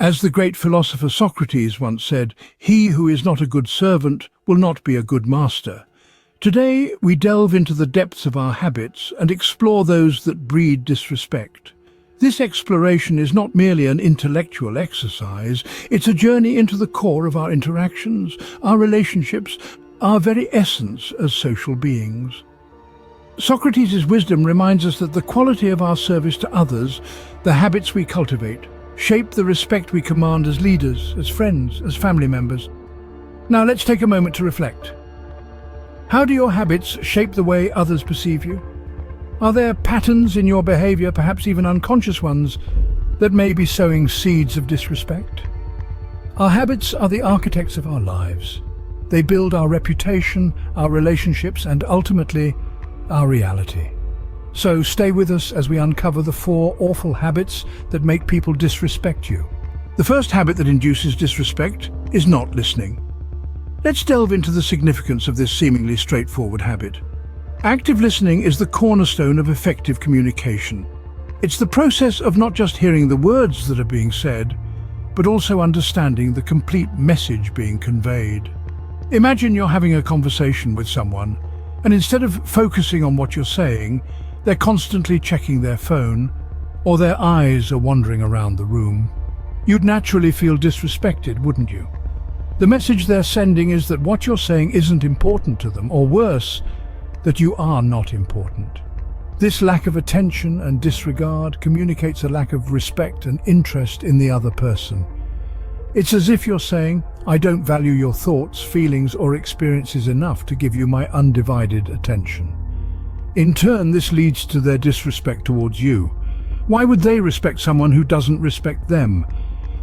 As the great philosopher Socrates once said, "He who is not a good servant will not be a good master." Today, we delve into the depths of our habits and explore those that breed disrespect. This exploration is not merely an intellectual exercise, it's a journey into the core of our interactions, our relationships, our very essence as social beings. Socrates' wisdom reminds us that the quality of our service to others, the habits we cultivate, shape the respect we command as leaders, as friends, as family members. Now let's take a moment to reflect. How do your habits shape the way others perceive you? Are there patterns in your behavior, perhaps even unconscious ones, that may be sowing seeds of disrespect? Our habits are the architects of our lives. They build our reputation, our relationships, and ultimately, our reality. So stay with us as we uncover the 4 awful habits that make people disrespect you. The first habit that induces disrespect is not listening. Let's delve into the significance of this seemingly straightforward habit. Active listening is the cornerstone of effective communication. It's the process of not just hearing the words that are being said, but also understanding the complete message being conveyed. Imagine you're having a conversation with someone, and instead of focusing on what you're saying, they're constantly checking their phone, or their eyes are wandering around the room. You'd naturally feel disrespected, wouldn't you? The message they're sending is that what you're saying isn't important to them, or worse, that you are not important. This lack of attention and disregard communicates a lack of respect and interest in the other person. It's as if you're saying, "I don't value your thoughts, feelings, or experiences enough to give you my undivided attention." In turn, this leads to their disrespect towards you. Why would they respect someone who doesn't respect them?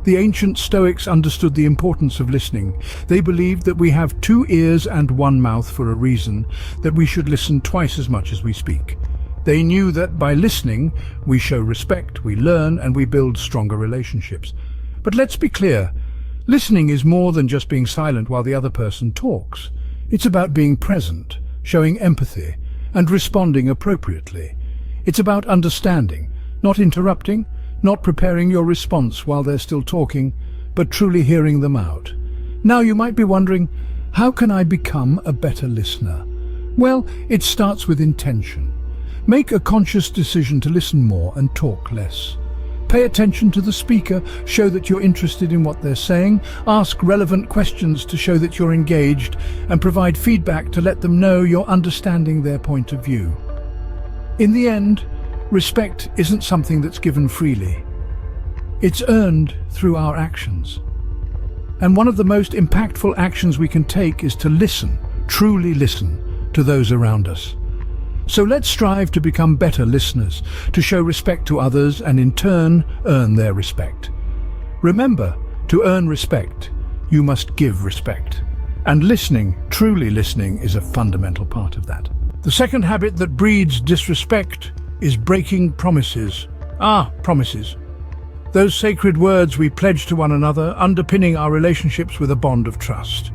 The ancient Stoics understood the importance of listening. They believed that we have 2 ears and 1 mouth for a reason, that we should listen twice as much as we speak. They knew that by listening, we show respect, we learn, and we build stronger relationships. But let's be clear, listening is more than just being silent while the other person talks. It's about being present, showing empathy, and responding appropriately. It's about understanding, not interrupting, not preparing your response while they're still talking, but truly hearing them out. Now you might be wondering, how can I become a better listener? Well, it starts with intention. Make a conscious decision to listen more and talk less. Pay attention to the speaker, show that you're interested in what they're saying, ask relevant questions to show that you're engaged, and provide feedback to let them know you're understanding their point of view. In the end, respect isn't something that's given freely. It's earned through our actions. And one of the most impactful actions we can take is to listen, truly listen, to those around us. So let's strive to become better listeners, to show respect to others and in turn earn their respect. Remember, to earn respect, you must give respect. And listening, truly listening, is a fundamental part of that. The second habit that breeds disrespect is breaking promises. Promises. Those sacred words we pledge to one another, underpinning our relationships with a bond of trust.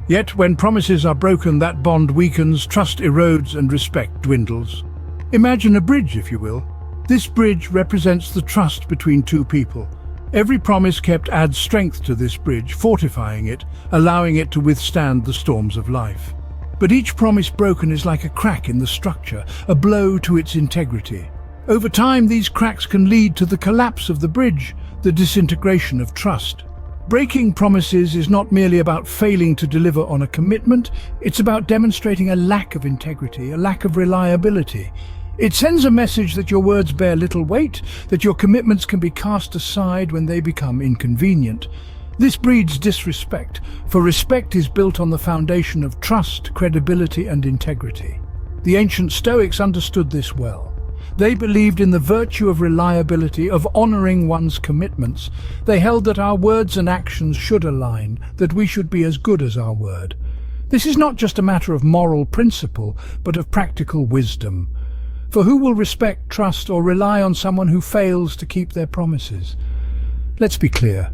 Yet when promises are broken, that bond weakens, trust erodes, and respect dwindles. Imagine a bridge, if you will. This bridge represents the trust between 2 people. Every promise kept adds strength to this bridge, fortifying it, allowing it to withstand the storms of life. But each promise broken is like a crack in the structure, a blow to its integrity. Over time, these cracks can lead to the collapse of the bridge, the disintegration of trust. Breaking promises is not merely about failing to deliver on a commitment, it's about demonstrating a lack of integrity, a lack of reliability. It sends a message that your words bear little weight, that your commitments can be cast aside when they become inconvenient. This breeds disrespect, for respect is built on the foundation of trust, credibility, and integrity. The ancient Stoics understood this well. They believed in the virtue of reliability, of honoring one's commitments. They held that our words and actions should align, that we should be as good as our word. This is not just a matter of moral principle, but of practical wisdom. For who will respect, trust, or rely on someone who fails to keep their promises? Let's be clear.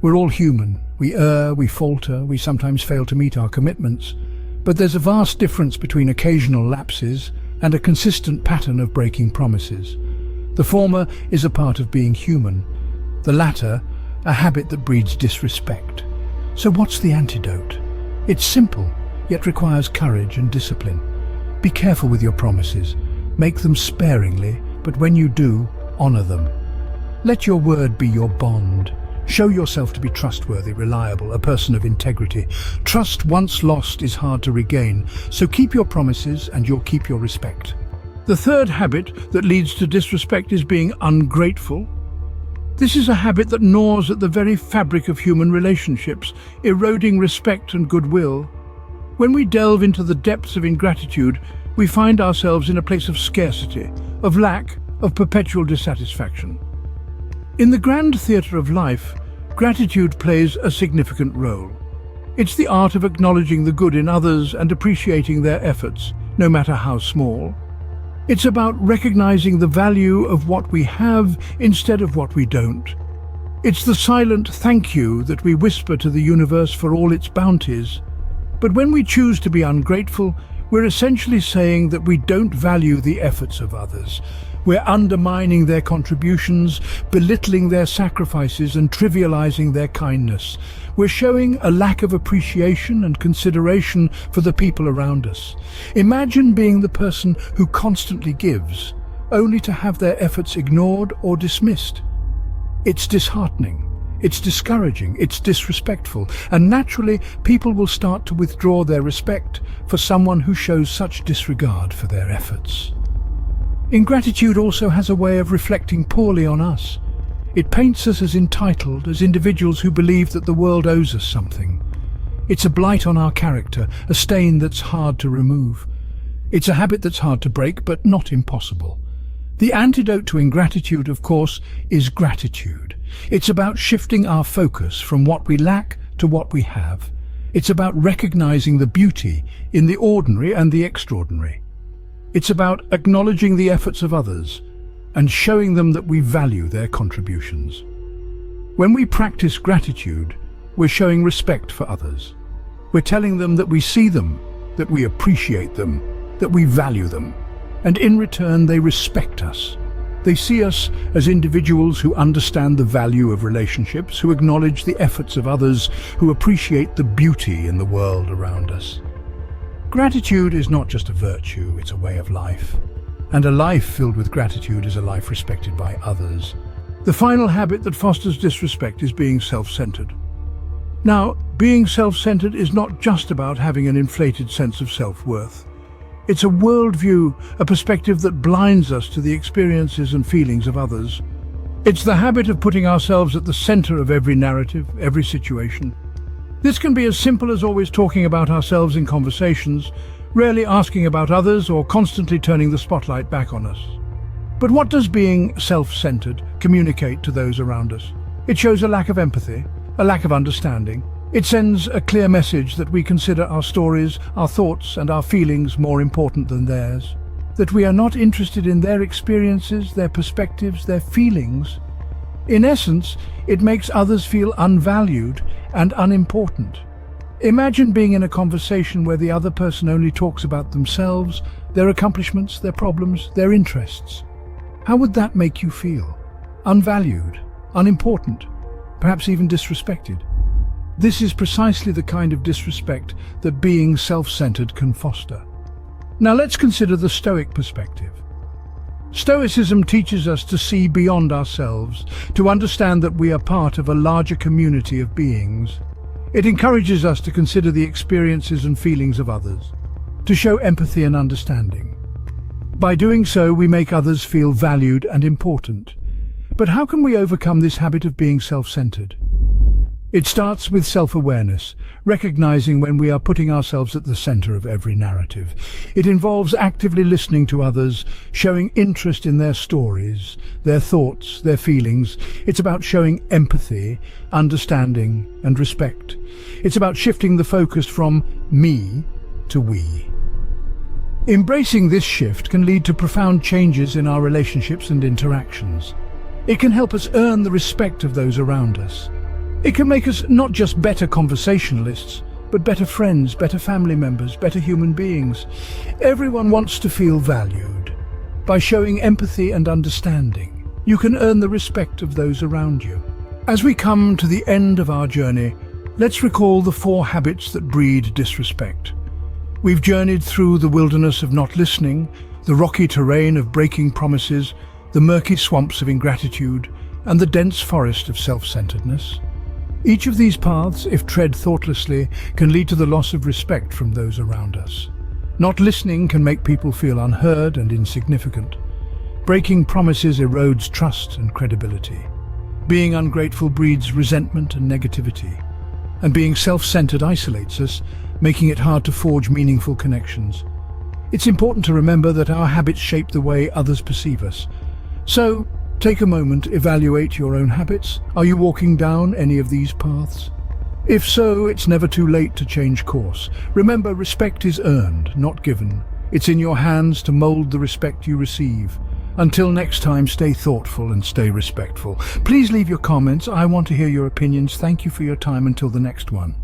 We're all human. We err, we falter, we sometimes fail to meet our commitments. But there's a vast difference between occasional lapses and a consistent pattern of breaking promises. The former is a part of being human. The latter, a habit that breeds disrespect. So what's the antidote? It's simple, yet requires courage and discipline. Be careful with your promises. Make them sparingly, but when you do, honor them. Let your word be your bond. Show yourself to be trustworthy, reliable, a person of integrity. Trust once lost is hard to regain, so keep your promises and you'll keep your respect. The third habit that leads to disrespect is being ungrateful. This is a habit that gnaws at the very fabric of human relationships, eroding respect and goodwill. When we delve into the depths of ingratitude, we find ourselves in a place of scarcity, of lack, of perpetual dissatisfaction. In the grand theatre of life, gratitude plays a significant role. It's the art of acknowledging the good in others and appreciating their efforts, no matter how small. It's about recognizing the value of what we have instead of what we don't. It's the silent thank you that we whisper to the universe for all its bounties. But when we choose to be ungrateful, we're essentially saying that we don't value the efforts of others. We're undermining their contributions, belittling their sacrifices, and trivializing their kindness. We're showing a lack of appreciation and consideration for the people around us. Imagine being the person who constantly gives, only to have their efforts ignored or dismissed. It's disheartening. It's discouraging, it's disrespectful, and naturally people will start to withdraw their respect for someone who shows such disregard for their efforts. Ingratitude also has a way of reflecting poorly on us. It paints us as entitled, as individuals who believe that the world owes us something. It's a blight on our character, a stain that's hard to remove. It's a habit that's hard to break, but not impossible. The antidote to ingratitude, of course, is gratitude. It's about shifting our focus from what we lack to what we have. It's about recognizing the beauty in the ordinary and the extraordinary. It's about acknowledging the efforts of others and showing them that we value their contributions. When we practice gratitude, we're showing respect for others. We're telling them that we see them, that we appreciate them, that we value them, and in return they respect us. They see us as individuals who understand the value of relationships, who acknowledge the efforts of others, who appreciate the beauty in the world around us. Gratitude is not just a virtue, it's a way of life. And a life filled with gratitude is a life respected by others. The final habit that fosters disrespect is being self-centered. Now, being self-centered is not just about having an inflated sense of self-worth. It's a worldview, a perspective that blinds us to the experiences and feelings of others. It's the habit of putting ourselves at the center of every narrative, every situation. This can be as simple as always talking about ourselves in conversations, rarely asking about others, or constantly turning the spotlight back on us. But what does being self-centered communicate to those around us? It shows a lack of empathy, a lack of understanding. It sends a clear message that we consider our stories, our thoughts, and our feelings more important than theirs. That we are not interested in their experiences, their perspectives, their feelings. In essence, it makes others feel unvalued and unimportant. Imagine being in a conversation where the other person only talks about themselves, their accomplishments, their problems, their interests. How would that make you feel? Unvalued, unimportant, perhaps even disrespected. This is precisely the kind of disrespect that being self-centered can foster. Now let's consider the Stoic perspective. Stoicism teaches us to see beyond ourselves, to understand that we are part of a larger community of beings. It encourages us to consider the experiences and feelings of others, to show empathy and understanding. By doing so, we make others feel valued and important. But how can we overcome this habit of being self-centered? It starts with self-awareness, recognizing when we are putting ourselves at the center of every narrative. It involves actively listening to others, showing interest in their stories, their thoughts, their feelings. It's about showing empathy, understanding, and respect. It's about shifting the focus from me to we. Embracing this shift can lead to profound changes in our relationships and interactions. It can help us earn the respect of those around us. It can make us not just better conversationalists, but better friends, better family members, better human beings. Everyone wants to feel valued. By showing empathy and understanding, you can earn the respect of those around you. As we come to the end of our journey, let's recall the 4 habits that breed disrespect. We've journeyed through the wilderness of not listening, the rocky terrain of breaking promises, the murky swamps of ingratitude, and the dense forest of self-centeredness. Each of these paths, if tread thoughtlessly, can lead to the loss of respect from those around us. Not listening can make people feel unheard and insignificant. Breaking promises erodes trust and credibility. Being ungrateful breeds resentment and negativity. And being self-centered isolates us, making it hard to forge meaningful connections. It's important to remember that our habits shape the way others perceive us. So, take a moment, evaluate your own habits. Are you walking down any of these paths? If so, it's never too late to change course. Remember, respect is earned, not given. It's in your hands to mold the respect you receive. Until next time, stay thoughtful and stay respectful. Please leave your comments. I want to hear your opinions. Thank you for your time. Until the next one.